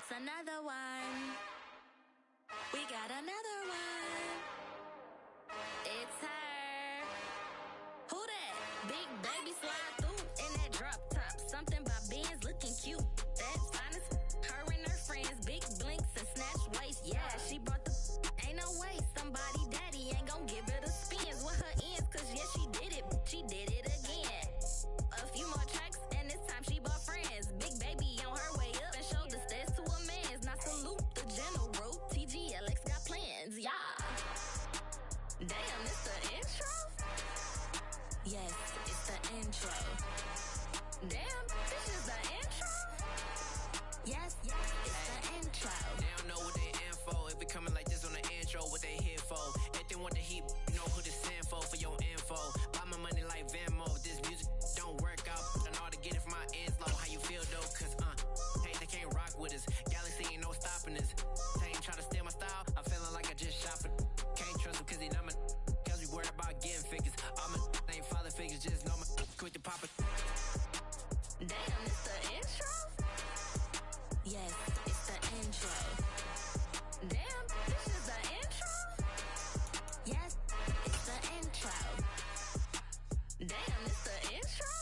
It's another one. We got another one. It's her. Who that? Big baby slide through in that drop top. Something by Benz looking cute. That's honest. Her and her friends, big blinks and snatch waist. Yeah, she brought the. Ain't no way somebody daddy ain't gon' give her the spins with her ends. Cause yeah, she did it. She did it again. A few more tracks and this time she bought friends. Big baby on her way up and showed the stairs to a man's. Now salute the general. TGLX got plans, yeah. Damn, it's the intro? Yes, it's the intro. Damn, this is the intro? Yes, it's the intro. They don't know what they in for. If we coming like this on the intro, what they here for? If they want the heat, you know who to send for your info. Buy my money like Venmo. If this music don't work out, I know how to get it from my ends low. How you feel though? Cause hey, they can't rock with us. Galaxy ain't no stopping us. They ain't try to steal my style. I'm feeling like I just shot for. Can't trust him cause he not my. Cause we worried about getting figures. All my ain't father figures, just know my quick to pop it. Damn, it's the intro? Yes, it's the intro. Damn, this is the intro? Yes, it's the intro. Damn, it's the intro?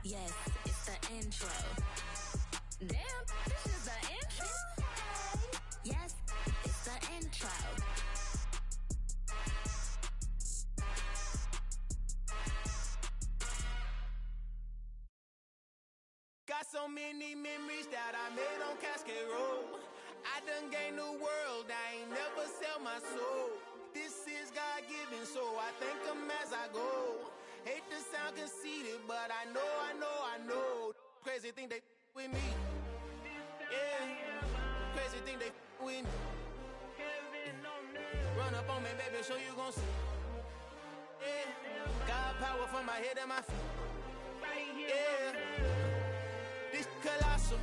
Yes, it's the intro. Damn, this is the intro? Yes, it's the intro. Got so many memories that I made on Cascade Road. I done gained the world, I ain't never sell my soul. This is God-given, so I thank him as I go. Hate to sound conceited, but I know. Crazy thing they with me. Yeah, crazy thing they with me. Run up on me, baby, so you gon' see. Yeah, God power from my head and my feet. Yeah. This colossal,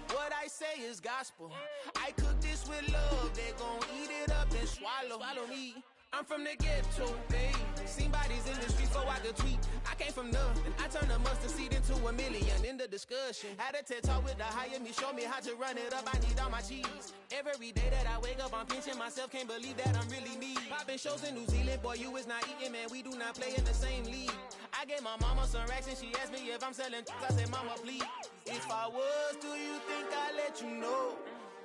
what I say is gospel. I cook this with love, they gon' eat it up and swallow me. I'm from the ghetto, babe. Seen bodies in the streets so I could tweet. I came from nothing, I turned a mustard seed into a million. In the discussion, had a TED talk with the higher me, show me how to run it up, I need all my cheese. Every day that I wake up, I'm pinching myself, can't believe that I'm really me. Popping shows in New Zealand, boy, you is not eating, man, we do not play in the same league. I gave my mama some racks and she asked me if I'm selling. I said, mama, please. If I was, do you think I'd let you know?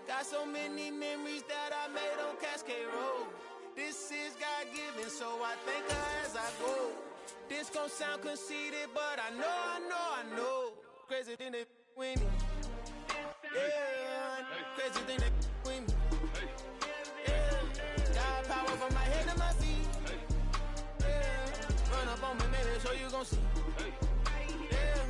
Got so many memories that I made on Cascade Road. This is God-given, so I thank her as I go. This gon' sound conceited, but I know. Crazy thing they with me. Yeah, crazy thing they with me. Yeah, got power from my head to my feet. Yeah, run up on me, baby, so you gon' see. Yeah.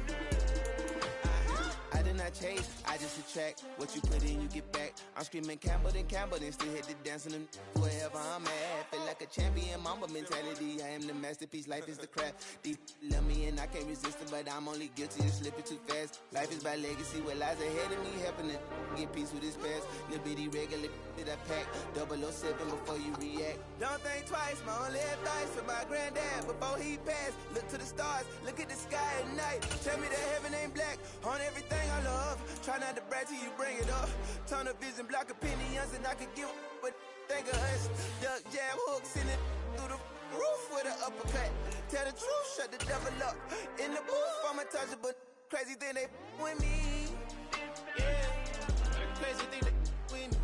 I did not chase, I just attract. What you put in, you get back. I'm screaming Campbell, then still hit the dancing and wherever I'm at. Feel like a champion, mamba mentality. I am the masterpiece, life is the crap. Deep love me and I can't resist it, but I'm only guilty of slipping too fast. Life is by legacy, what lies ahead of me, helping to get peace with this past. Little bitty regular that I pack, 007 before you react. Don't think twice, my only advice for my granddad before he passed. Look to the stars, look at the sky at night. Tell me that heaven ain't black on everything I love. Try not to brag till you bring it up. Tunnel vision, block opinions, and I could give what think of us. Duck jab hooks in it through the roof with an uppercut. Tell the truth, shut the devil up. In the booth, I'm untouchable. Crazy thing they with me. Yeah, crazy thing they with me.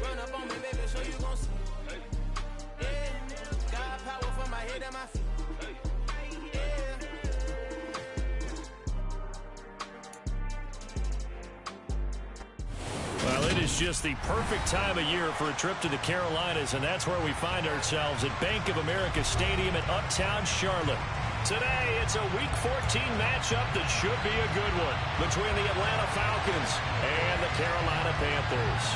Run up on me, baby, so you gon' see. Yeah, got power from my head and my feet. Yeah. Well, it is just the perfect time of year for a trip to the Carolinas, and that's where we find ourselves at Bank of America Stadium in Uptown Charlotte. Today, it's a Week 14 matchup that should be a good one between the Atlanta Falcons and the Carolina Panthers.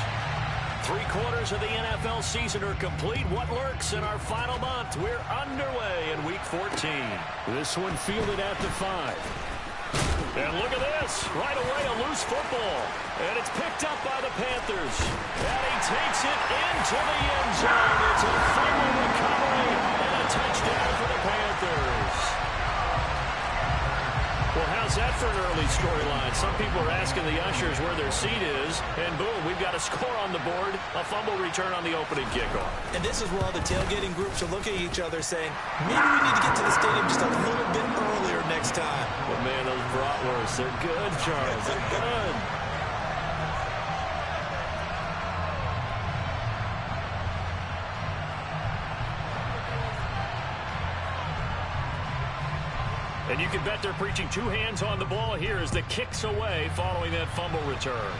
3/4 of the NFL season are complete. What lurks in our final month? We're underway in Week 14. This one fielded at the 5. And look at this. Right away, a loose football. And it's picked up by the Panthers. And he takes it into the end zone. It's a fumble recovery and a touchdown for the Panthers. Well, how's How's that for an early storyline? Some people are asking the ushers where their seat is, and boom, we've got a score on the board, a fumble return on the opening kickoff. And this is where all the tailgating groups are looking at each other saying, maybe we need to get to the stadium just a little bit earlier next time. But man, those bratwursts, they're good, Charles. They're good. And you can bet they're preaching two hands on the ball here as the kick's away following that fumble return.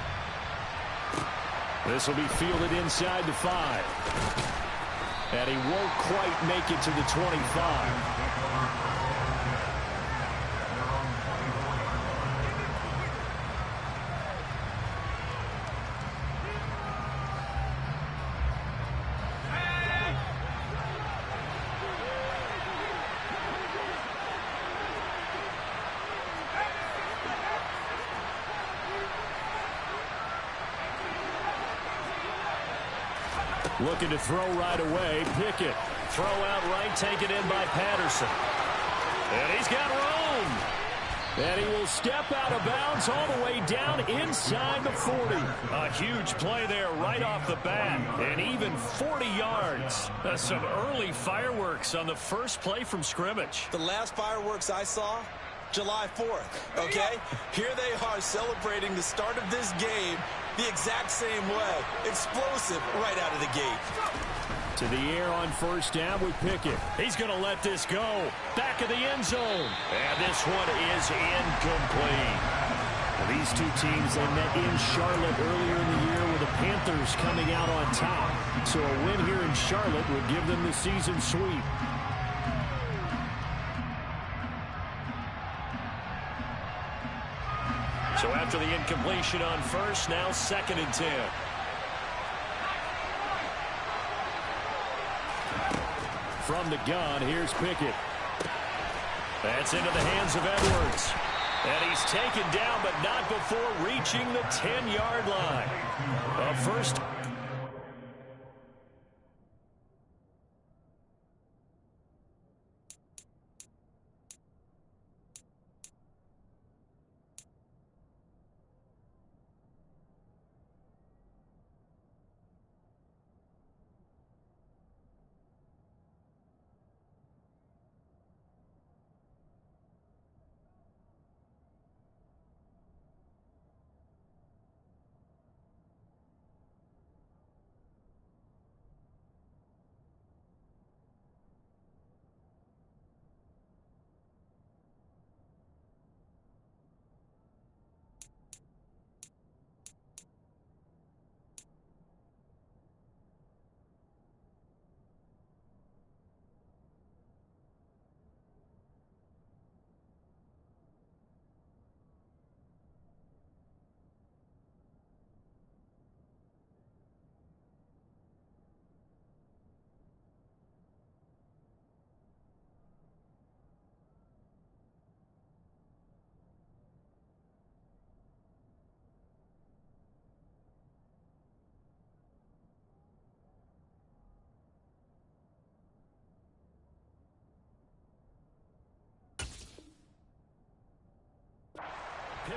This will be fielded inside the 5. And he won't quite make it to the 25. Looking to throw right away. Pickett. Throw out right. Taken in by Patterson. And he's got room. And he will step out of bounds all the way down inside the 40. A huge play there right off the bat. And even 40 yards. That's some early fireworks on the first play from scrimmage. The last fireworks I saw, July 4th, okay? Here they are celebrating the start of this game the exact same way. Explosive right out of the gate. To the air on first down with Pickett. He's going to let this go. Back of the end zone. And this one is incomplete. These two teams, they met in Charlotte earlier in the year with the Panthers coming out on top. So a win here in Charlotte would give them the season sweep. So after the incompletion on first, now 2nd and 10. From the gun, here's Pickett. That's into the hands of Edwards. And he's taken down, but not before reaching the 10-yard line. First.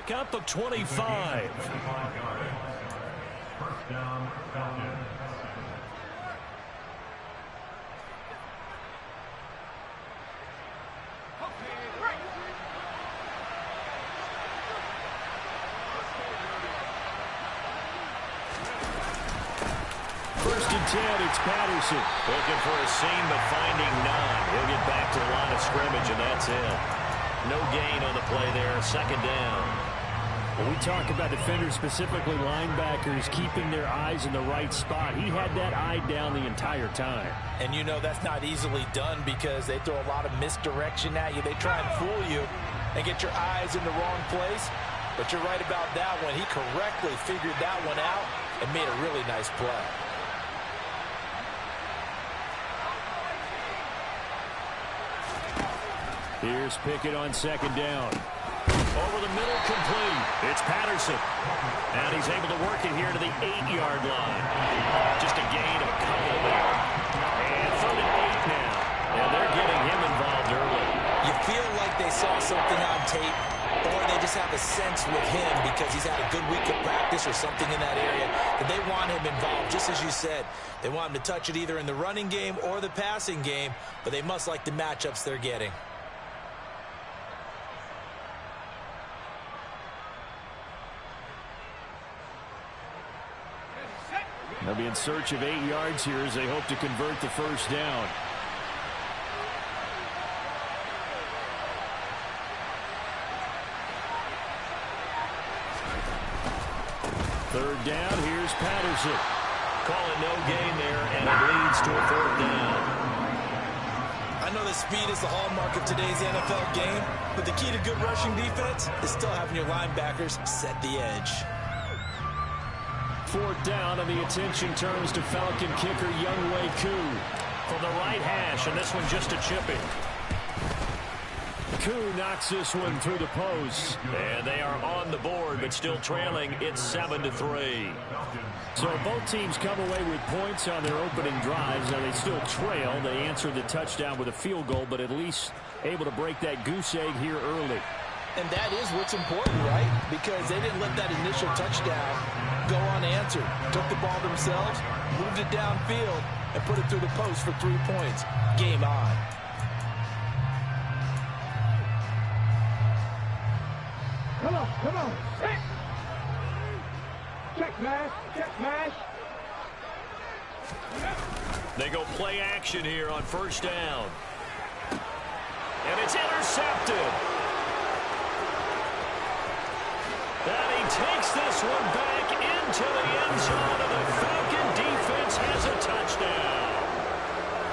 Pick up of 25. First down, Falcons. First and 10, it's Patterson. Looking for a seam, but finding none. He'll get back to the line of scrimmage, and that's it. No gain on the play there, 2nd down. When we talk about defenders, specifically linebackers, keeping their eyes in the right spot, he had that eye down the entire time. And you know that's not easily done because they throw a lot of misdirection at you. They try and fool you and get your eyes in the wrong place. But you're right about that one. He correctly figured that one out and made a really nice play. Here's Pickett on 2nd down. Over the middle, complete. It's Patterson. And he's able to work it here to the 8-yard line. Just a gain of a couple there. And 3rd and 8 now. And they're getting him involved early. You feel like they saw something on tape or they nervous with him because he's had a good week of practice or something in that area, that they want him involved, just as you said. They want him to touch it either in the running game or the passing game, but they must like the matchups they're getting. They'll be in search of 8 yards here as they hope to convert the first down. Third down, here's Patterson. Call it no gain there, and it leads to a 4th down. I know that speed is the hallmark of today's NFL game, but the key to good rushing defense is still having your linebackers set the edge. 4th down, and the attention turns to Falcon kicker Younghoe Koo. From the right hash, and this one just a chipping. Koo knocks this one through the post. And they are on the board, but still trailing. It's 7-3. So both teams come away with points on their opening drives. Now they still trail. They answered the touchdown with a field goal, but at least able to break that goose egg here early. And that is what's important, right? Because they didn't let that initial touchdown go unanswered. Took the ball themselves, moved it downfield, and put it through the post for 3 points. Game on. Come on. Hey. Check mash. They go play action here on first down. And it's intercepted. And he takes this one back into the end zone, and the Falcon defense has a touchdown.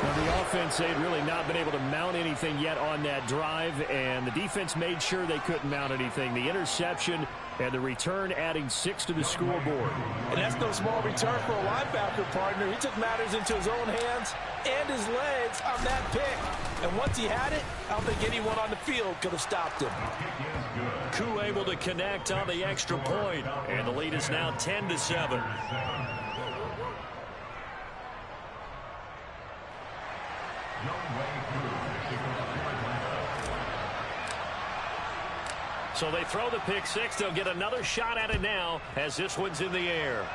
Now the offense, they'd really not been able to mount anything yet on that drive, and the defense made sure they couldn't mount anything. The interception and the return adding 6 to the scoreboard. And that's no small return for a linebacker partner. He took matters into his own hands and his legs on that pick. And once he had it, I don't think anyone on the field could have stopped him. Koo able to connect on the extra point, and the lead is now 10-7. So they throw the pick six. They'll get another shot at it now as this one's in the air.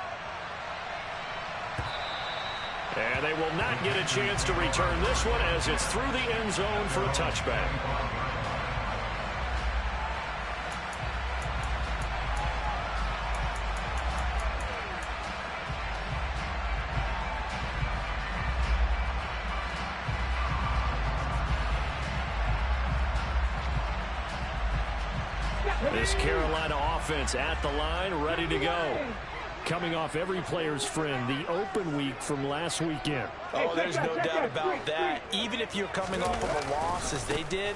And they will not get a chance to return this one as it's through the end zone for a touchback. This Carolina offense at the line, ready to go. Coming off every player's friend, the open week from last weekend. Oh, there's no doubt about that. Even if you're coming off of a loss as they did,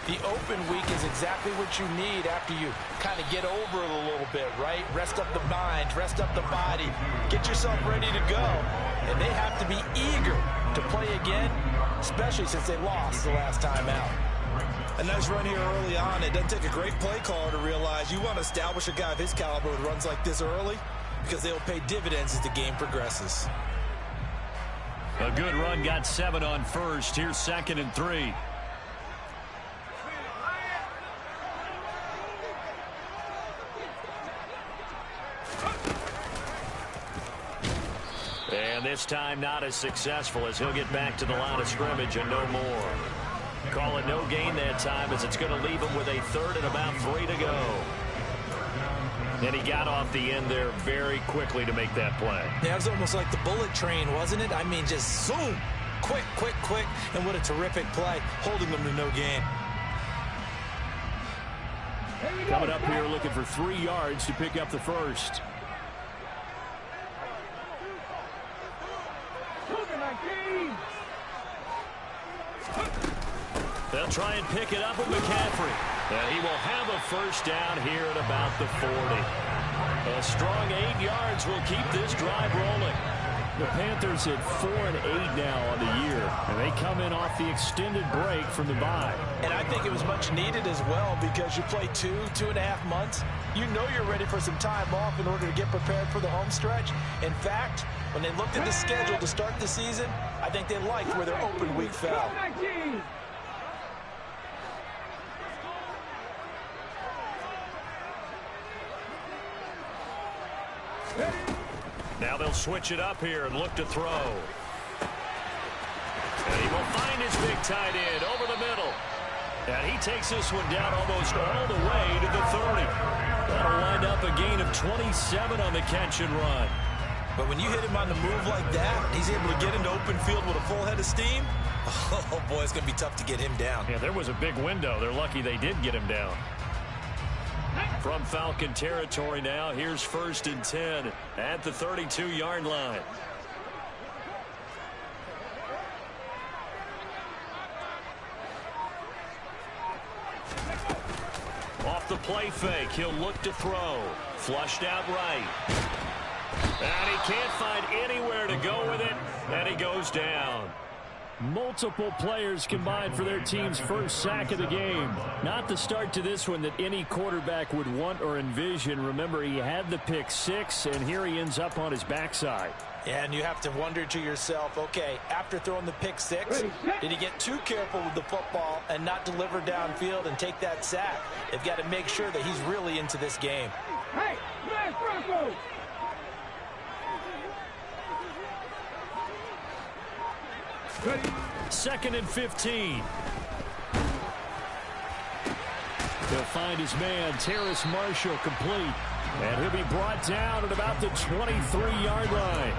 the open week is exactly what you need after you kind of get over it a little bit, right? Rest up the mind, rest up the body, get yourself ready to go. And they have to be eager to play again, especially since they lost the last time out. A nice run here early on. It doesn't take a great play caller to realize you want to establish a guy of his caliber with runs like this early, because they'll pay dividends as the game progresses. A good run, got 7 on first. Here's 2nd and 3. And this time not as successful as he'll get back to the line of scrimmage and no more. Call it no gain that time as it's going to leave him with a 3rd and about 3 to go. And he got off the end there very quickly to make that play. Yeah, it was almost like the bullet train, wasn't it? I mean, just zoom, quick, and what a terrific play, holding them to no gain. Coming up here looking for 3 yards to pick up the first. They'll try and pick it up with McCaffrey. And he will have a first down here at about the 40. A strong 8 yards will keep this drive rolling. The Panthers at 4-8 now on the year, and they come in off the extended break from the bye. And I think it was much needed as well, because you play 2.5 months. You know you're ready for some time off in order to get prepared for the home stretch. In fact, when they looked at the schedule to start the season, I think they liked where their open week fell. Now they'll switch it up here and look to throw. And he will find his big tight end over the middle. And he takes this one down almost all the way to the 30. That'll wind up a gain of 27 on the catch and run. But when you hit him on the move like that, he's able to get into open field with a full head of steam. Oh, boy, it's going to be tough to get him down. Yeah, there was a big window. They're lucky they did get him down. From Falcon territory now, here's 1st and 10 at the 32-yard line. Off the play fake, he'll look to throw. Flushed out right. And he can't find anywhere to go with it, and he goes down. Multiple players combined for their team's first sack of the game. Not the start to this one that any quarterback would want or envision. Remember, he had the pick 6, and here he ends up on his backside. And you have to wonder to yourself, okay, after throwing the pick 6, did he get too careful with the football and not deliver downfield and take that sack? They've got to make sure that he's really into this game. Hey, let's Bronco! 2nd and 15. He'll find his man, Terrace Marshall, complete. And he'll be brought down at about the 23-yard line.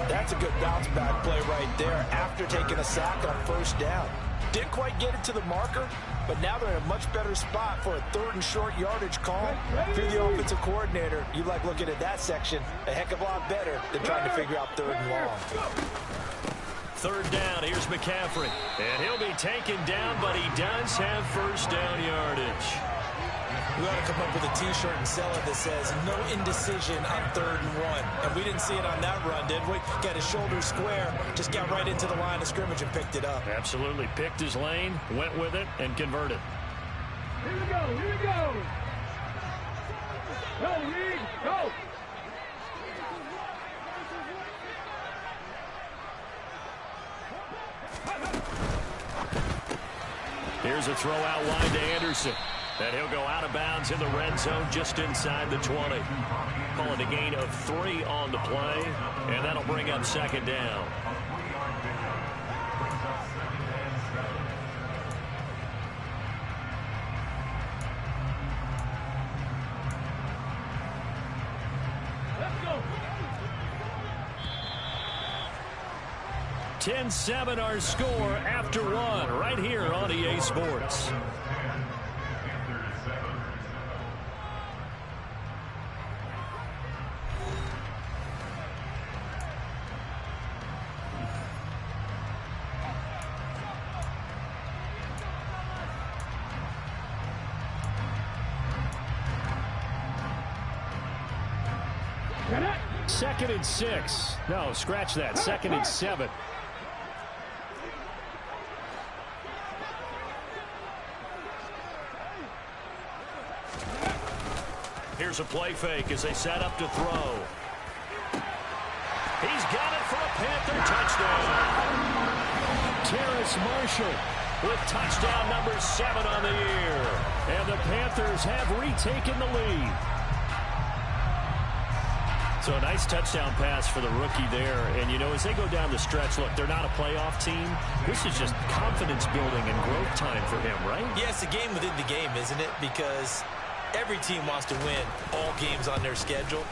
That's a good bounce-back play right there after taking a sack on 1st down. Didn't quite get it to the marker, but now they're in a much better spot for a 3rd and short yardage call. If you're the offensive coordinator, you like looking at that section a heck of a lot better than trying to figure out 3rd and long. 3rd down, here's McCaffrey. And he'll be taken down, but he does have 1st down yardage. We ought to come up with a T-shirt and sell it that says, no indecision on 3rd and 1. And we didn't see it on that run, did we? Got his shoulders square, just got right into the line of scrimmage and picked it up. Absolutely. Picked his lane, went with it, and converted. Here we go, here we go! Go, Reed, go! Here's a throw out wide to Anderson. And he'll go out of bounds in the red zone just inside the 20. Call it a gain of 3 on the play, and that'll bring up 2nd down. Let's go! 10-7 our score after 1 right here on EA Sports. Second and 6. No, scratch that. 2nd and 7. Here's a play fake as they set up to throw. He's got it for a Panther touchdown. Terrace Marshall with touchdown number 7 on the year. And the Panthers have retaken the lead. So a nice touchdown pass for the rookie there. And, you know, as they go down the stretch, look, they're not a playoff team. This is just confidence building and growth time for him, right? Yeah, it's a game within the game, isn't it? Because every team wants to win all games on their schedule.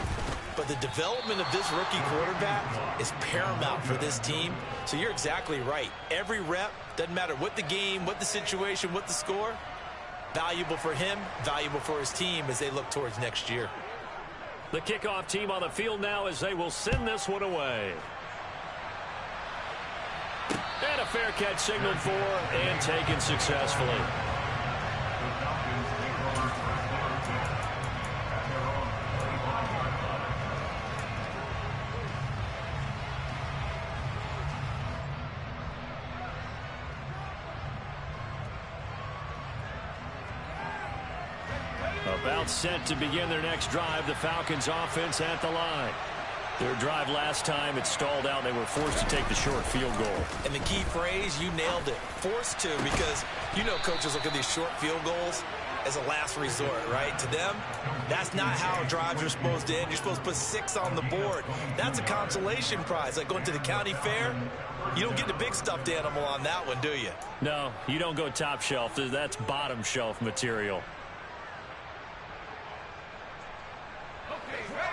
But the development of this rookie quarterback is paramount for this team. So you're exactly right. Every rep, doesn't matter what the game, what the situation, what the score, valuable for him, valuable for his team as they look towards next year. The kickoff team on the field now as they will send this one away. And a fair catch signaled for and taken successfully. About set to begin their next drive. The Falcons offense at the line. Their drive last time, it stalled out. They were forced to take the short field goal. And the key phrase, you nailed it. Forced to, because you know coaches look at these short field goals. as a last resort, right? To them, that's not how drives are supposed to end. You're supposed to put 6 on the board. That's a consolation prize. Like going to the county fair, you don't get the big stuffed animal on that one, do you? No, you don't go top shelf. That's bottom shelf material.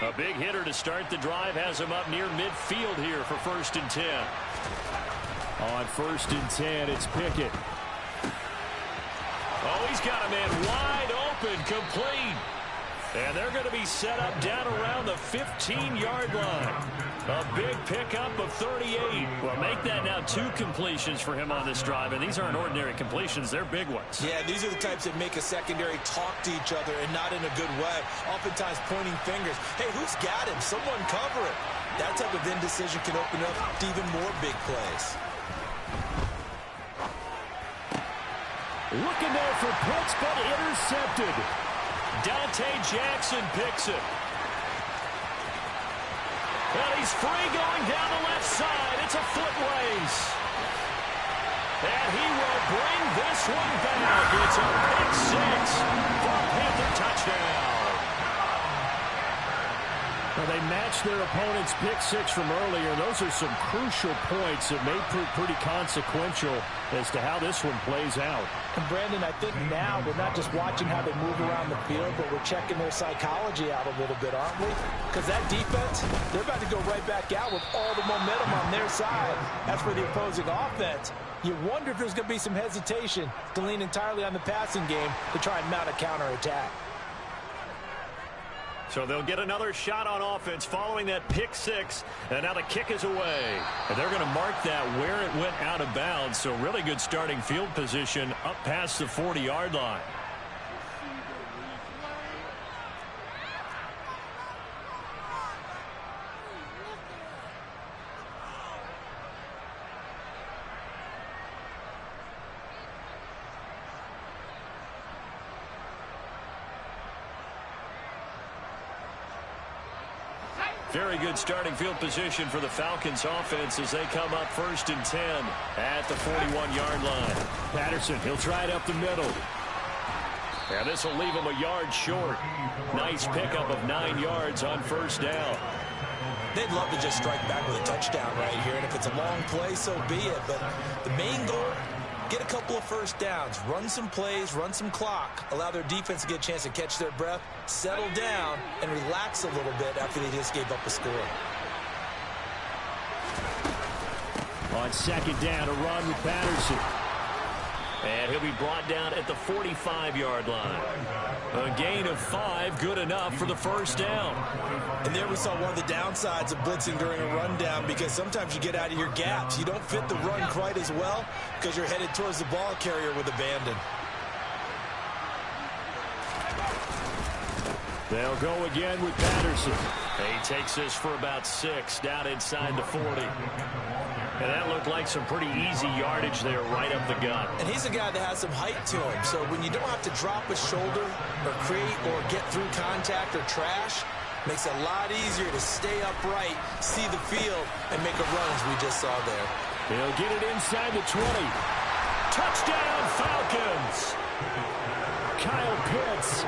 A big hitter to start the drive has him up near midfield here for 1st and 10. On 1st and 10, it's Pickett. Oh, he's got a man wide open, complete. And they're going to be set up down around the 15-yard line. A big pickup of 38. Well, make that now 2 completions for him on this drive, and these aren't ordinary completions. They're big ones. Yeah, these are the types that make a secondary talk to each other and not in a good way. Oftentimes pointing fingers. Hey, who's got him? Someone cover it. That type of indecision can open up to even more big plays. Looking there for Pitts, but intercepted. Dante Jackson picks it. And he's free going down the left side. It's a foot race. And he will bring this one back. It's a pick 6 for a Panther touchdown. Well, they matched their opponent's pick 6 from earlier. Those are some crucial points that may prove pretty consequential as to how this one plays out. And Brandon, I think now we're not just watching how they move around the field, but we're checking their psychology out a little bit, aren't we? Because that defense, they're about to go right back out with all the momentum on their side. As for the opposing offense, you wonder if there's going to be some hesitation to lean entirely on the passing game to try and mount a counterattack. So they'll get another shot on offense following that pick 6. And now the kick is away. And they're going to mark that where it went out of bounds. So really good starting field position up past the 40-yard line. Very good starting field position for the Falcons offense as they come up 1st and 10 at the 41-yard line. Patterson, he'll try it up the middle. And this will leave him a yard short. Nice pickup of 9 yards on 1st down. They'd love to just strike back with a touchdown right here, and if it's a long play, so be it. But the main goal, get a couple of 1st downs, run some plays, run some clock, allow their defense to get a chance to catch their breath, settle down, and relax a little bit after they just gave up a score. On 2nd down, a run with Patterson. And he'll be brought down at the 45-yard line. A gain of 5, good enough for the 1st down. And there we saw one of the downsides of blitzing during a rundown, because sometimes you get out of your gaps. You don't fit the run quite as well because you're headed towards the ball carrier with abandon. They'll go again with Patterson. He takes this for about 6 down inside the 40. And that looked like some pretty easy yardage there right up the gut. And he's a guy that has some height to him. So when you don't have to drop a shoulder or create or get through contact or trash, makes it a lot easier to stay upright, see the field, and make a run as we just saw there. He'll get it inside the 20. Touchdown, Falcons! Kyle Pitts,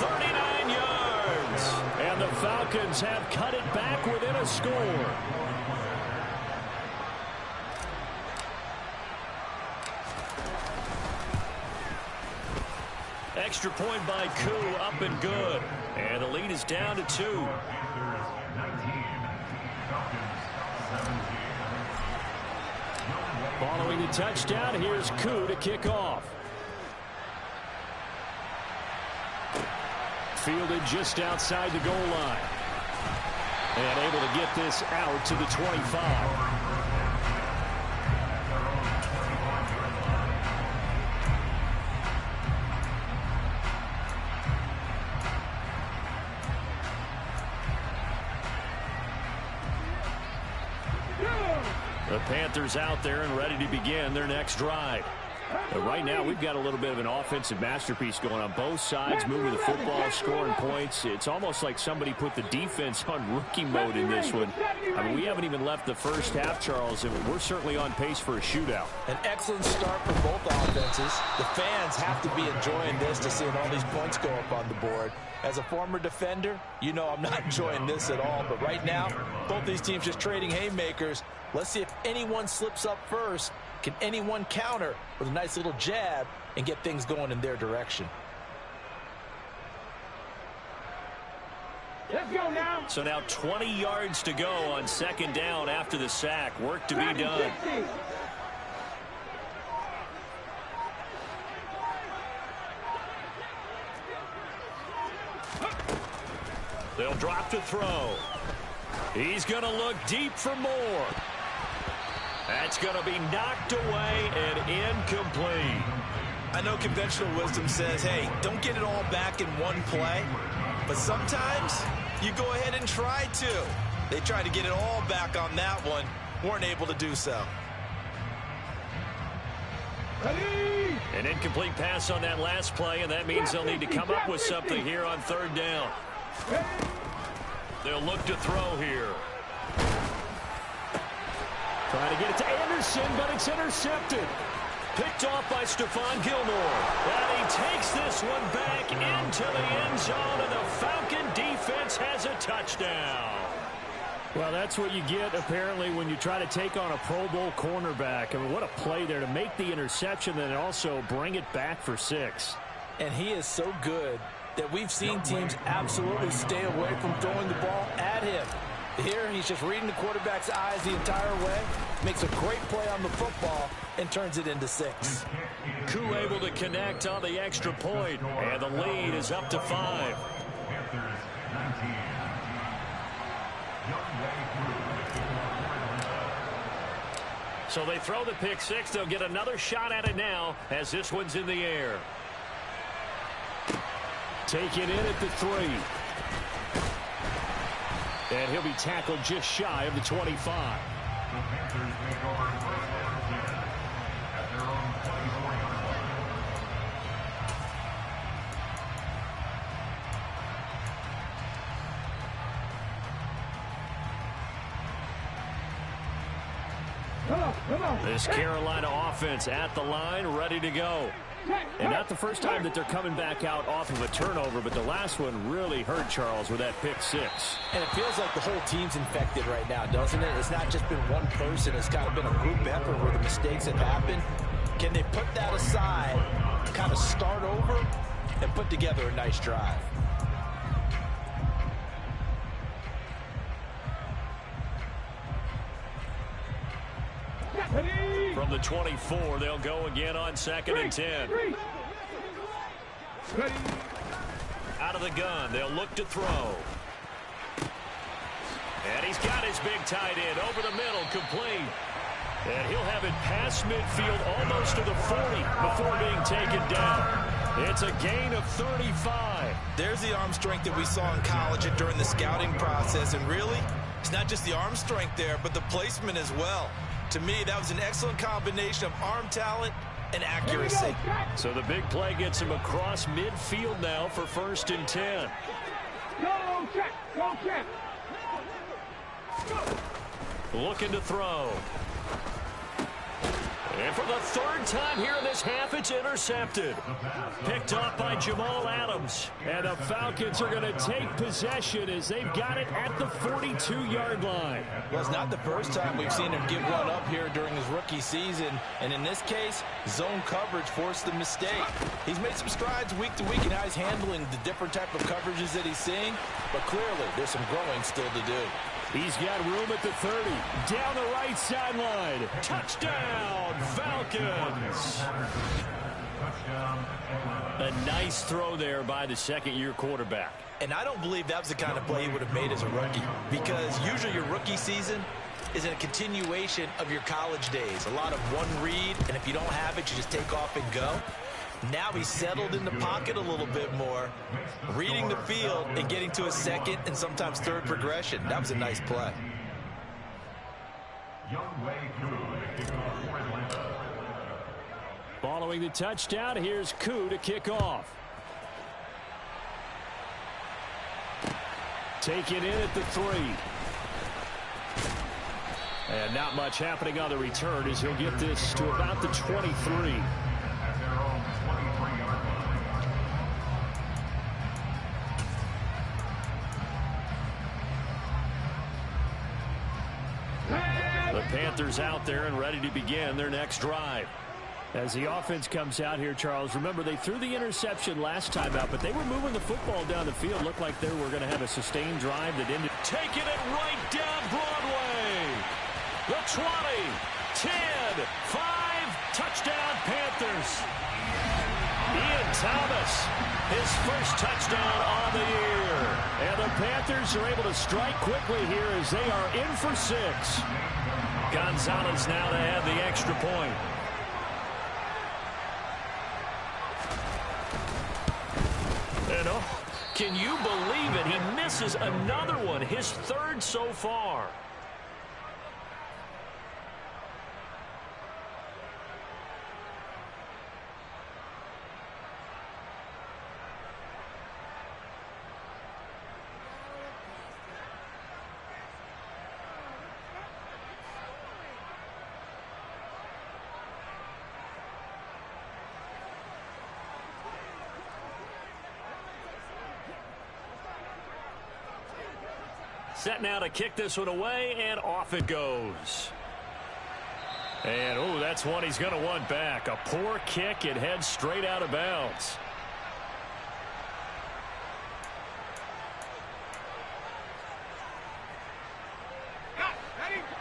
39 yards. And the Falcons have cut it back within a score. Extra point by Koo, up and good. And the lead is down to 2. Following the touchdown, here's Koo to kick off. Fielded just outside the goal line. And able to get this out to the 25. The Panthers out there and ready to begin their next drive. But right now, we've got a little bit of an offensive masterpiece going on both sides, moving the football, scoring points. It's almost like somebody put the defense on rookie mode in this one. I mean, we haven't even left the first half, Charles, and we're certainly on pace for a shootout. An excellent start for both offenses. The fans have to be enjoying this to seeing all these points go up on the board. As a former defender, you know I'm not enjoying this at all. But right now, both these teams just trading haymakers. Let's see if anyone slips up first. Can anyone counter with a nice little jab and get things going in their direction? Let's go now. So now 20 yards to go on second down after the sack. Work to be done. They'll drop to throw. He's going to look deep for more. That's going to be knocked away and incomplete. I know conventional wisdom says, hey, don't get it all back in one play. But sometimes you go ahead and try to. They tried to get it all back on that one. Weren't able to do so. An incomplete pass on that last play, and that means they'll need to come up with something here on third down. They'll look to throw here. Trying to get it to Anderson, but it's intercepted. Picked off by Stephon Gilmore. And he takes this one back into the end zone, and the Falcon defense has a touchdown. Well, that's what you get, apparently, when you try to take on a Pro Bowl cornerback. I mean, what a play there to make the interception and also bring it back for 6. And he is so good that we've seen teams absolutely stay away from throwing the ball at him. Here, he's just reading the quarterback's eyes the entire way, makes a great play on the football, and turns it into 6. Koo able to connect on the extra point, and the lead is up to 5. So they throw the pick 6. They'll get another shot at it now as this one's in the air. Take it in at the 3. And he'll be tackled just shy of the 25. The Panthers make over first down at their own 24-yard line. This Carolina offense at the line, ready to go. And not the first time that they're coming back out off of a turnover, but the last one really hurt Charles with that pick 6. And it feels like the whole team's infected right now, doesn't it? It's not just been one person. It's kind of been a group effort where the mistakes have happened. Can they put that aside, kind of start over, and put together a nice drive? From the 24, they'll go again on 2nd and 10. Out of the gun, they'll look to throw. And he's got his big tight end over the middle, complete. And he'll have it past midfield almost to the 40 before being taken down. It's a gain of 35. There's the arm strength that we saw in college and during the scouting process. And really, it's not just the arm strength there, but the placement as well. To me, that was an excellent combination of arm talent and accuracy. So the big play gets him across midfield now for 1st and 10. Go check. Go check. Looking to throw. And for the 3rd time here in this half, it's intercepted. Picked off by Jamal Adams. And the Falcons are going to take possession as they've got it at the 42-yard line. Well, it's not the first time we've seen him give one up here during his rookie season. And in this case, zone coverage forced the mistake. He's made some strides week to week in how he's handling the different type of coverages that he's seeing. But clearly, there's some growing still to do. He's got room at the 30. Down the right sideline. Touchdown, Falcons. A nice throw there by the second-year quarterback. And I don't believe that was the kind of play he would have made as a rookie, because usually your rookie season is a continuation of your college days. A lot of one read, and if you don't have it, you just take off and go. Now he's settled in the pocket a little bit more, reading the field and getting to a second and sometimes third progression. That was a nice play. Following the touchdown, here's Koo to kick off. Taken in at the 3. And not much happening on the return as he'll get this to about the 23. At their own 23-yard line. The Panthers out there and ready to begin their next drive. As the offense comes out here, Charles, remember they threw the interception last time out, but they were moving the football down the field. Looked like they were going to have a sustained drive that ended. Taking it right down Broadway. The 20, 10, 5, touchdown Panthers. Ian Thomas, his first touchdown on the year. And the Panthers are able to strike quickly here as they are in for 6. Gonzalez now to add the extra point. And can you believe it? He misses another one, his 3rd so far. Set now to kick this one away, and off it goes. And, oh, that's one he's going to want back. A poor kick. It heads straight out of bounds.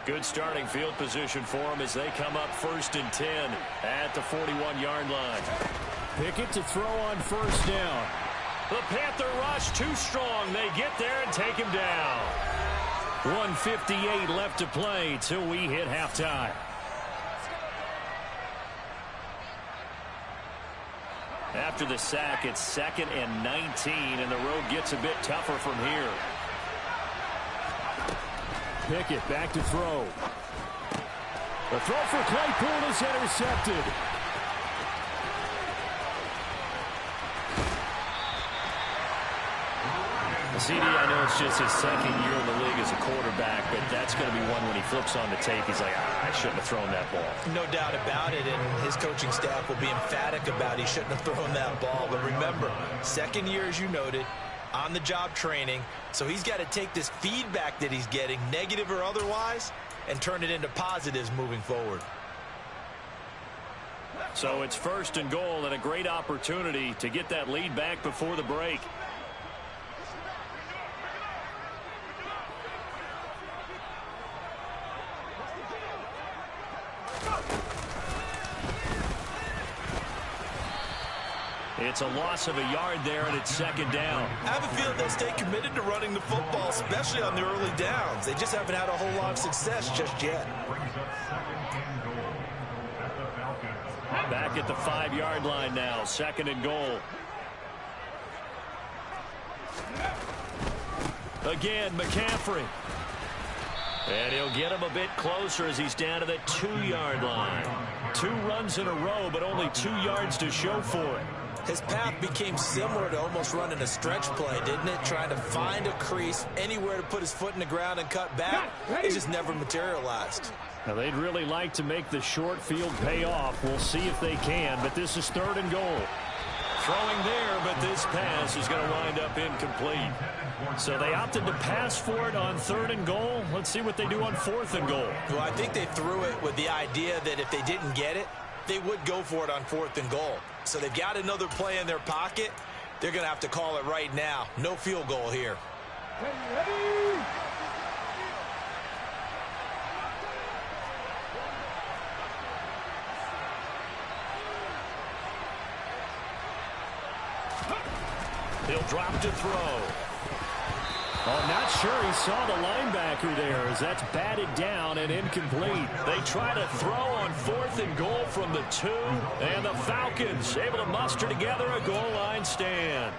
Good starting field position for him as they come up 1st and 10 at the 41-yard line. Pickett to throw on 1st down. The Panther rush too strong. They get there and take him down. 1:58 left to play till we hit halftime. After the sack, it's 2nd and 19, and the road gets a bit tougher from here. Pickett back to throw. The throw for Claypool is intercepted. CD, I know it's just his 2nd year in the league as a quarterback, but that's going to be one when he flips on the tape, he's like, I shouldn't have thrown that ball. No doubt about it, and his coaching staff will be emphatic about he shouldn't have thrown that ball. But remember, 2nd year, as you noted, on-the-job training, so he's got to take this feedback that he's getting, negative or otherwise, and turn it into positives moving forward. So it's 1st and goal and a great opportunity to get that lead back before the break. It's a loss of a yard there, and it's 2nd down. I have a feeling they'll stay committed to running the football, especially on the early downs. They just haven't had a whole lot of success just yet. Back at the 5-yard line now, 2nd and goal. Again, McCaffrey. And he'll get him a bit closer as he's down to the 2-yard line. 2 runs in a row, but only 2 yards to show for it. His path became similar to almost running a stretch play, didn't it? Trying to find a crease, anywhere to put his foot in the ground and cut back. It just never materialized. Now, they'd really like to make the short field pay off. We'll see if they can, but this is 3rd and goal. Throwing there, but this pass is going to wind up incomplete. So they opted to pass for it on 3rd and goal. Let's see what they do on 4th and goal. Well, I think they threw it with the idea that if they didn't get it, they would go for it on 4th and goal. So they've got another play in their pocket. They're going to have to call it right now. No field goal here. He'll drop to throw. I'm not sure he saw the linebacker there as that's batted down and incomplete. They try to throw on 4th and goal from the 2, and the Falcons able to muster together a goal line stand.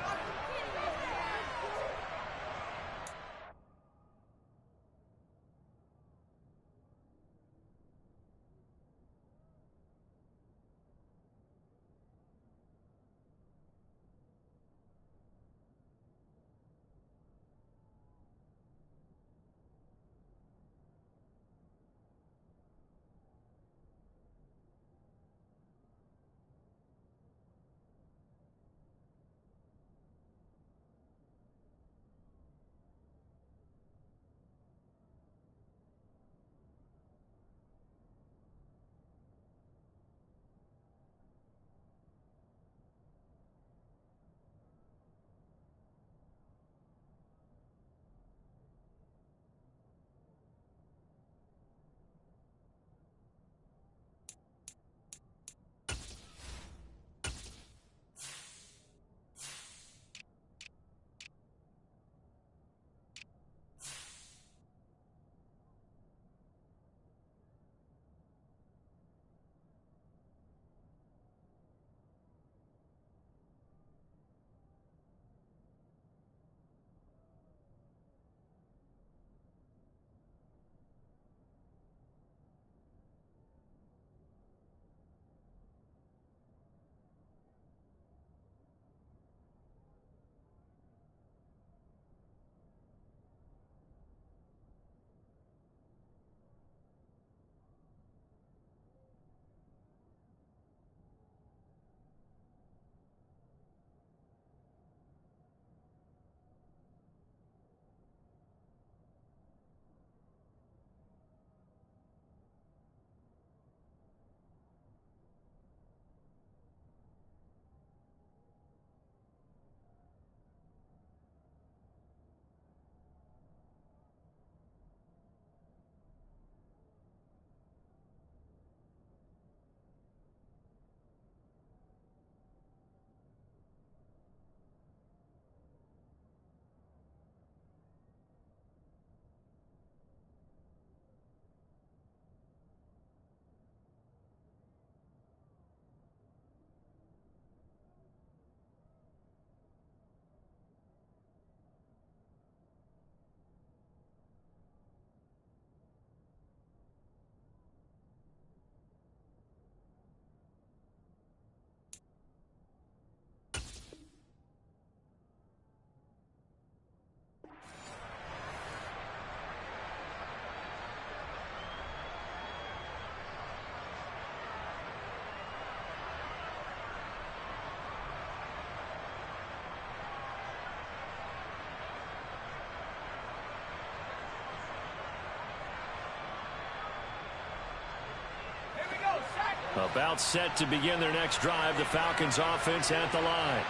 About set to begin their next drive, the Falcons offense at the line.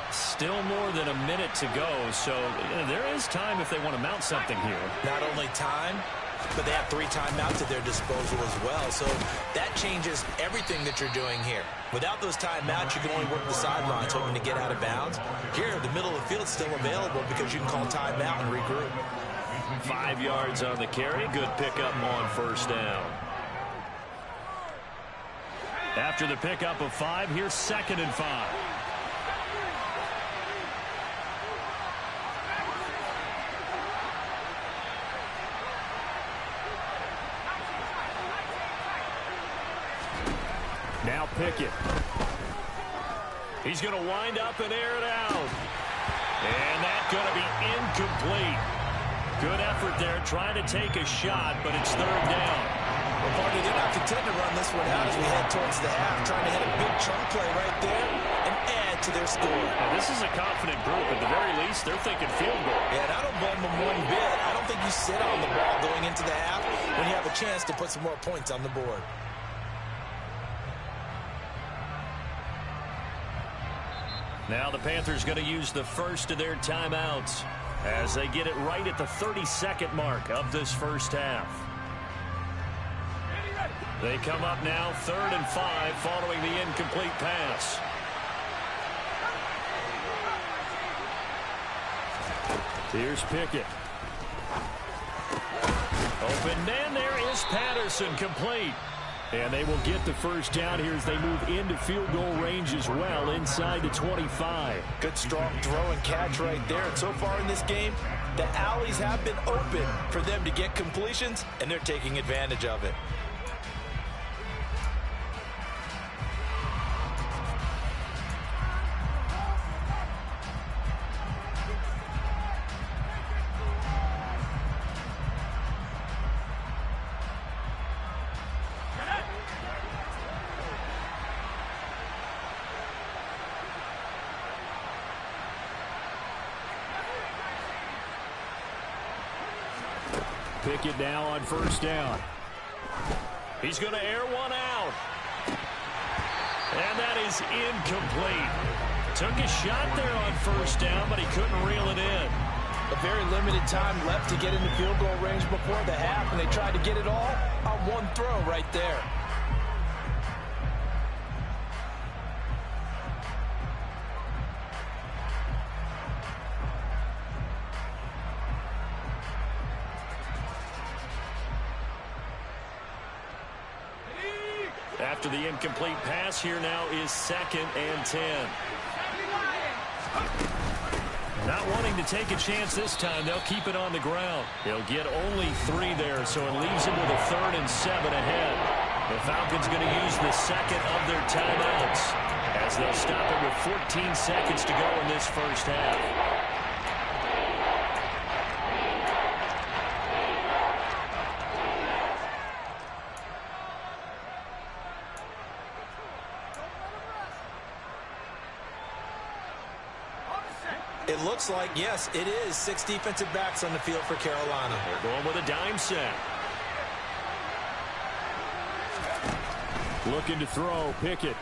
Still more than a minute to go, so there is time if they want to mount something here. Not only time, but they have 3 timeouts at their disposal as well, so that changes everything that you're doing here. Without those timeouts, you can only work the sidelines hoping to get out of bounds. Here, the middle of the field is still available because you can call timeout and regroup. 5 yards on the carry. Good pickup on first down. After the pickup of 5, here's 2nd and 5. Now Pickett. He's going to wind up and air it out. And that's going to be incomplete. Good effort there trying to take a shot, but it's 3rd down. Well, partner, they're not content to run this one out as we head towards the half, trying to hit a big chunk play right there and add to their score. Now, this is a confident group. At the very least, they're thinking field goal. Yeah, and I don't blame them one bit. I don't think you sit on the ball going into the half when you have a chance to put some more points on the board. Now the Panthers going to use the first of their timeouts as they get it right at the 32nd mark of this first half. They come up now 3rd and 5 following the incomplete pass. Here's Pickett. Open man, there is Patterson, complete. And they will get the first down here as they move into field goal range as well, inside the 25. Good strong throw and catch right there. And so far in this game, the alleys have been open for them to get completions, and they're taking advantage of it. Pickett now on first down. He's going to air one out. And that is incomplete. Took a shot there on first down, but he couldn't reel it in. A very limited time left to get into field goal range before the half, and they tried to get it all on one throw right there. After the incomplete pass, here now is 2nd and 10. Not wanting to take a chance this time, they'll keep it on the ground. They'll get only 3 there, so it leaves them with a 3rd and 7 ahead. The Falcons going to use the 2nd of their timeouts as they'll stop it with 14 seconds to go in this first half. It looks like, yes, it is 6 defensive backs on the field for Carolina. They're going with a dime set. Looking to throw, Pickett.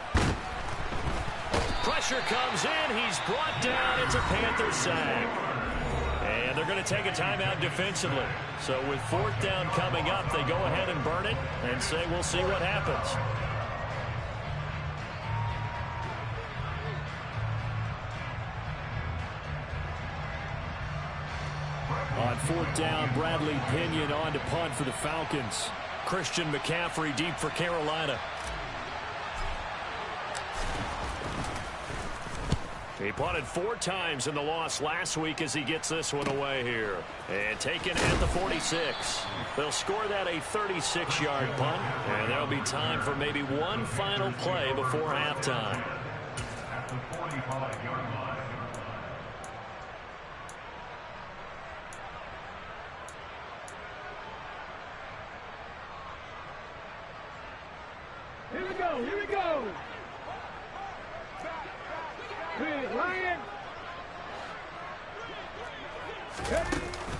Pressure comes in. He's brought down. It's a Panther sack. And they're going to take a timeout defensively. So with 4th down coming up, they go ahead and burn it and say we'll see what happens. On 4th down, Bradley Pinion on to punt for the Falcons. Christian McCaffrey deep for Carolina. He punted 4 times in the loss last week as he gets this one away here. And taken at the 46. They'll score that a 36-yard punt. And there'll be time for maybe one final play before halftime. At the 45-yard line. Here we go, here we go. Ryan.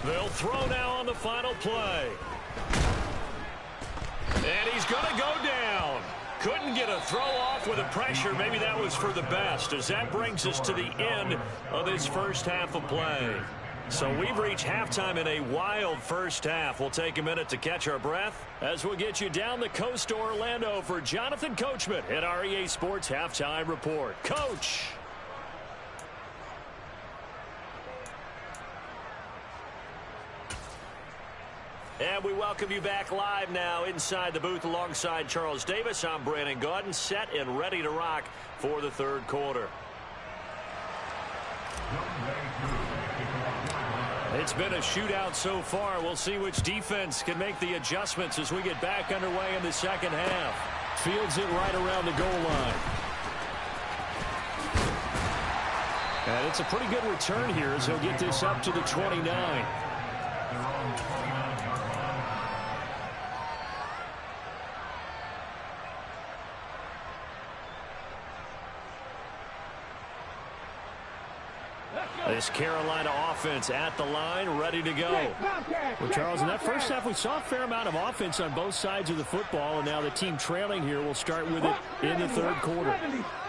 They'll throw now on the final play. And he's going to go down. couldn't get a throw off with the pressure. Maybe that was for the best, as that brings us to the end of this first half of play. So we've reached halftime in a wild first half. We'll take a minute to catch our breath as we'll get you down the coast to Orlando for Jonathan Coachman at our EA Sports Halftime Report. Coach. And we welcome you back live now inside the booth alongside Charles Davis. I'm Brandon Gaudin, set and ready to rock for the third quarter. It's been a shootout so far. We'll see which defense can make the adjustments as we get back underway in the second half. Fields it right around the goal line. And it's a pretty good return here as he'll get this up to the 29. This Carolina offense at the line, ready to go. Well, Charles, in that first half, we saw a fair amount of offense on both sides of the football, and now the team trailing here will start with it in the third quarter.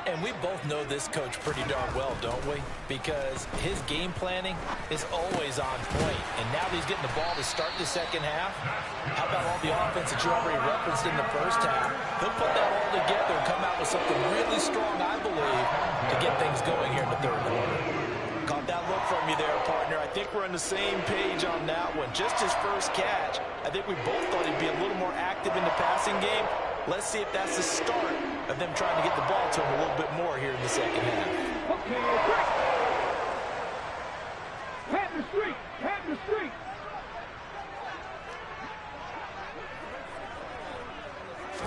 And we both know this coach pretty darn well, don't we? Because his game planning is always on point. And now that he's getting the ball to start the second half, how about all the offense that you already referenced in the first half? He'll put that all together and come out with something really strong, I believe, to get things going here in the third quarter. Caught that look from you there, partner. I think we're on the same page on that one. Just his first catch, I think we both thought he'd be a little more active in the passing game. Let's see if that's the start of them trying to get the ball to him a little bit more here in the second half. Okay, pat the street, pat the street.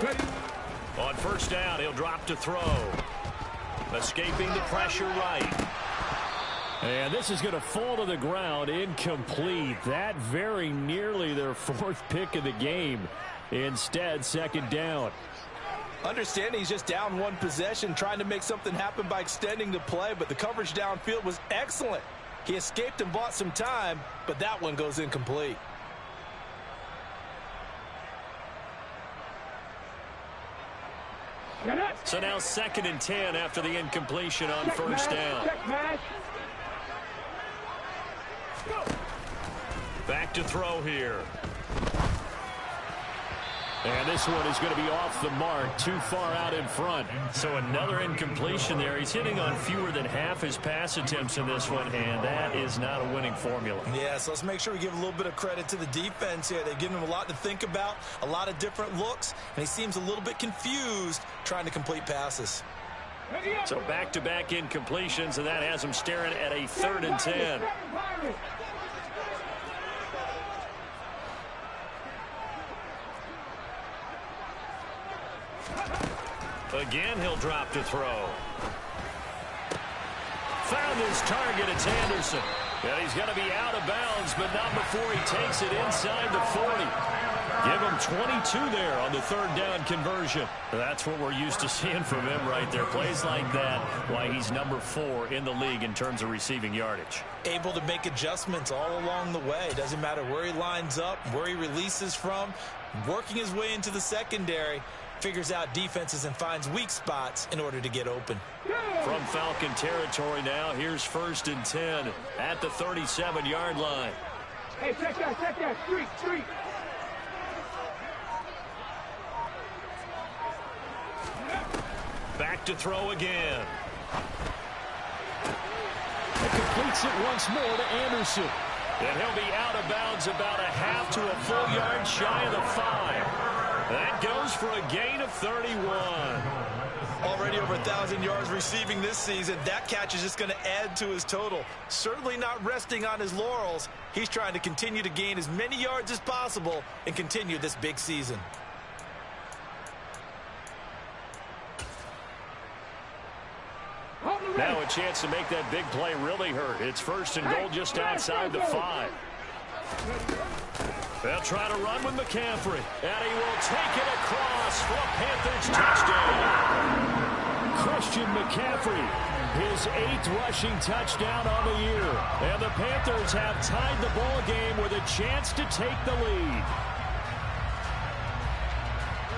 Ready. On first down, he'll drop to throw. Escaping the pressure right. And this is going to fall to the ground, incomplete. That very nearly their fourth pick of the game. Instead, second down. Understanding he's just down one possession, trying to make something happen by extending the play, but the coverage downfield was excellent. He escaped and bought some time, but that one goes incomplete. So now 2nd and 10 after the incompletion on first down. Back to throw here. And this one is going to be off the mark, too far out in front. So another incompletion there. He's hitting on fewer than half his pass attempts in this one, and that is not a winning formula. Yeah, so let's make sure we give a little bit of credit to the defense here. They've given him a lot to think about, a lot of different looks, and he seems a little bit confused trying to complete passes. So back-to-back incompletions, and that has him staring at a 3rd and 10. Again, he'll drop to throw. Found his target. It's Anderson. And he's going to be out of bounds, but not before he takes it inside the 40. Give him 22 there on the 3rd down conversion. That's what we're used to seeing from him right there. Plays like that, why he's number 4 in the league in terms of receiving yardage. Able to make adjustments all along the way. Doesn't matter where he lines up, where he releases from. Working his way into the secondary. Figures out defenses and finds weak spots in order to get open. From Falcon territory now, here's 1st and 10 at the 37-yard line. Hey, check that, street. Back to throw again. It completes it once more to Anderson. And he'll be out of bounds about a half to a full yard shy of the 5. That goes for a gain of 31. Already over 1,000 yards receiving this season. That catch is just going to add to his total. Certainly not resting on his laurels. He's trying to continue to gain as many yards as possible and continue this big season. Now a chance to make that big play really hurt. It's 1st and goal just outside the 5. They'll try to run with McCaffrey, and he will take it across for a Panthers touchdown. Christian McCaffrey, his 8th rushing touchdown on the year. And the Panthers have tied the ball game with a chance to take the lead.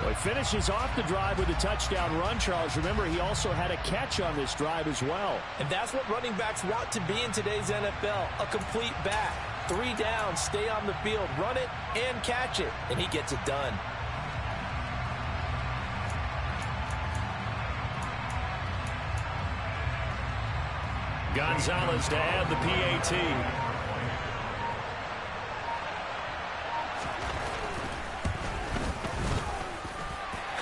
Well, But finishes off the drive with a touchdown run, Charles. Remember, he also had a catch on this drive as well. And that's what running backs want to be in today's NFL, a complete back. 3 downs, stay on the field, run it, and catch it. And he gets it done. Gonzalez to add the PAT.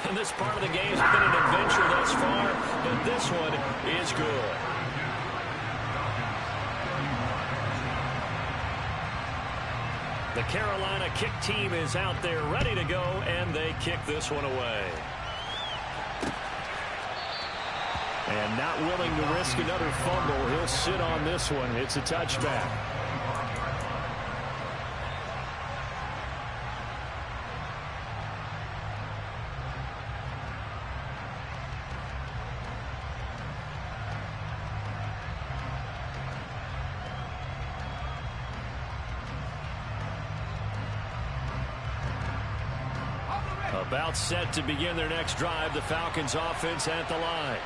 And this part of the game has been an adventure thus far, but this one is good. The Carolina kick team is out there ready to go, and they kick this one away. And not willing to risk another fumble. He'll sit on this one. It's a touchback. About set to begin their next drive. The Falcons offense at the line.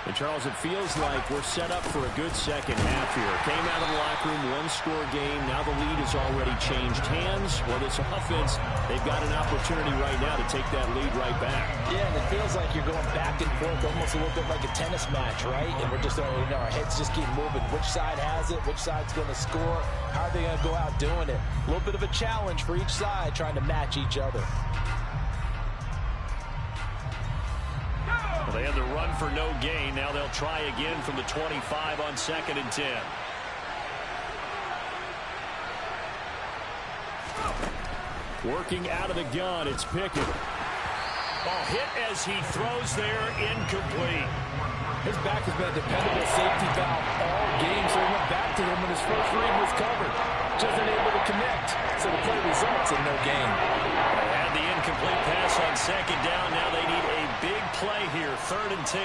And, Charles, it feels like we're set up for a good second half here. Came out of the locker room, one-score game. Now the lead has already changed hands. Well, this offense, they've got an opportunity right now to take that lead right back. Yeah, and it feels like you're going back and forth, almost a little bit like a tennis match, right? And we're just, our heads just keep moving. Which side has it? Which side's going to score? How are they going to go out doing it? A little bit of a challenge for each side, trying to match each other. Well, they had the run for no gain. Now they'll try again from the 25 on 2nd and 10. Working out of the gun, it's Pickett. Ball hit as he throws there, incomplete. His back has been a dependable safety valve all game, so he went back to him when his first read was covered. Just unable to connect, so the play results in no gain. They had the incomplete pass on 2nd down. Now they need a big play here, 3rd and 10.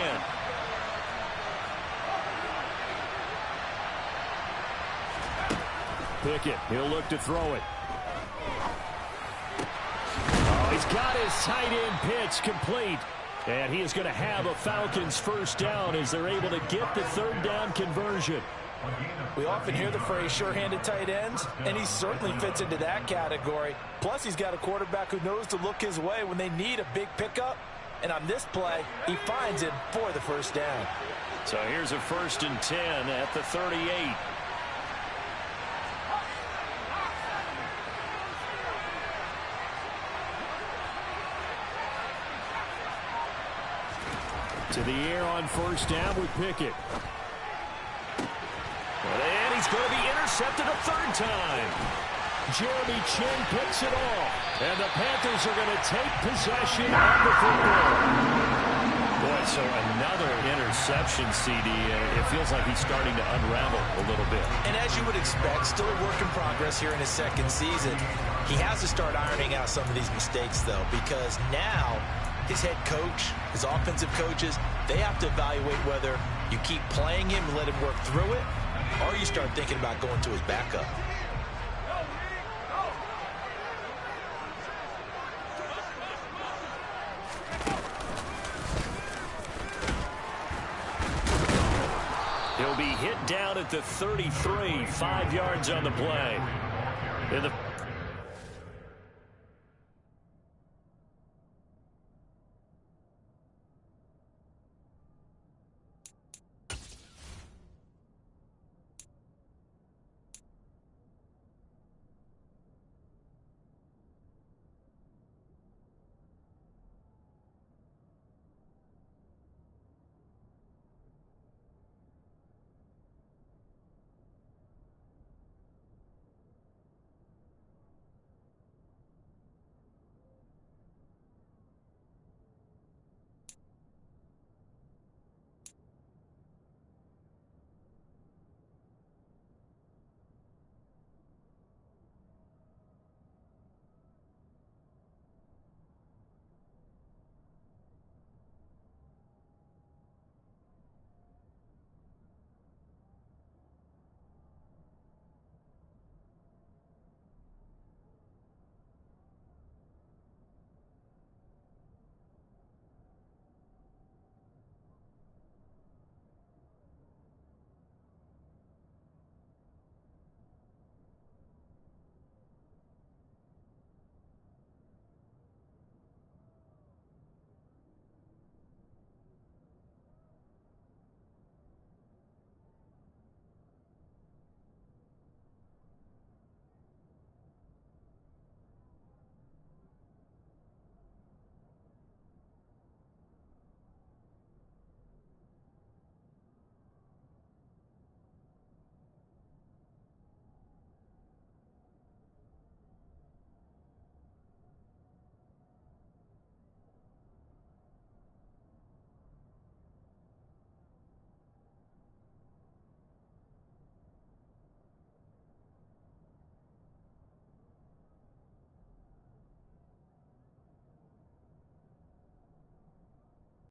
Pickett, he'll look to throw it. Oh, he's got his tight end pitch complete. And he is going to have a Falcons first down as they're able to get the 3rd down conversion. We often hear the phrase sure-handed tight ends, and he certainly fits into that category. Plus, he's got a quarterback who knows to look his way when they need a big pickup. And on this play, he finds it for the first down. So here's a 1st and 10 at the 38. To the air on 1st down with Pickett. And he's going to be intercepted a 3rd time. Jeremy Chin picks it off. And the Panthers are going to take possession of the football. Boy, so another interception, CD. It feels like he's starting to unravel a little bit. And as you would expect, still a work in progress here in his 2nd season. He has to start ironing out some of these mistakes, though, because now his head coach, his offensive coaches, they have to evaluate whether you keep playing him and let him work through it, or you start thinking about going to his backup. He'll be hit down at the 33, 5 yards on the play. And the